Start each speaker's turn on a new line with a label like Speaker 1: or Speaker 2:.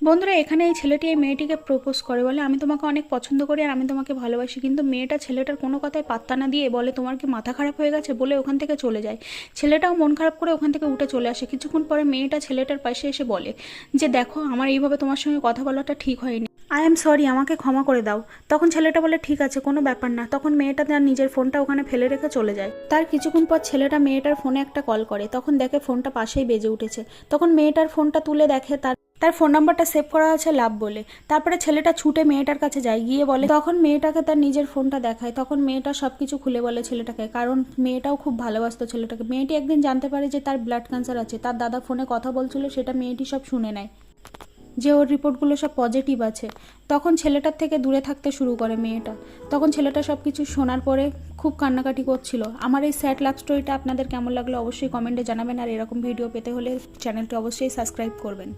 Speaker 1: বন্ধুরা এখানে এই ছেলেটি এই মেয়েটিকে প্রপোজ করে, বলে আমি তোমাকে অনেক পছন্দ করি আর আমি তোমাকে ভালোবাসি। কিন্তু মেয়েটা ছেলেটার কোনো কথায় পাত্তা না দিয়ে বলে তোমার কি মাথা খারাপ হয়ে গেছে, বলে ওখান থেকে চলে যায়। ছেলেটাও মন খারাপ করে ওখান থেকে উঠে চলে আসে। কিছুক্ষণ পরে মেয়েটা ছেলেটার পাশে এসে বলে যে দেখো, আমার এইভাবে তোমার সঙ্গে কথা বলাটা ঠিক হয়নি, আই এম সরি, আমাকে ক্ষমা করে দাও। তখন ছেলেটা বলে ঠিক আছে, কোনো ব্যাপার না। তখন মেয়েটা তার নিজের ফোনটা ওখানে ফেলে রেখে চলে যায়। তার কিছুক্ষণ পর ছেলেটা মেয়েটার ফোনে একটা কল করে, তখন দেখে ফোনটা পাশেই বেজে উঠেছে। তখন মেয়েটার ফোনটা তুলে দেখে তার তার ফোন নাম্বারটা সেভ করা আছে লাভ বলে। তারপরে ছেলেটা ছুটে মেয়েটার কাছে যায়, গিয়ে বলে, তখন মেয়েটাকে তার নিজের ফোনটা দেখায়। তখন মেয়েটা সবকিছু খুলে বলে ছেলেটাকে, কারণ মেয়েটাও খুব ভালোবাসতো ছেলেটাকে। মেয়েটি একদিন জানতে পারে যে তার ব্লাড ক্যান্সার আছে। তার দাদা ফোনে কথা বলছিল, সেটা মেয়েটি সব শুনে নেয় যে ওর রিপোর্টগুলো সব পজিটিভ আছে। তখন ছেলেটার থেকে দূরে থাকতে শুরু করে মেয়েটা। তখন ছেলেটা সব কিছু শোনার পরে খুব কান্নাকাটি করছিল। আমার এই স্যাড লাভ স্টোরিটা আপনাদের কেমন লাগলো অবশ্যই কমেন্টে জানাবেন, আর এরকম ভিডিও পেতে হলে চ্যানেলটি অবশ্যই সাবস্ক্রাইব করবেন।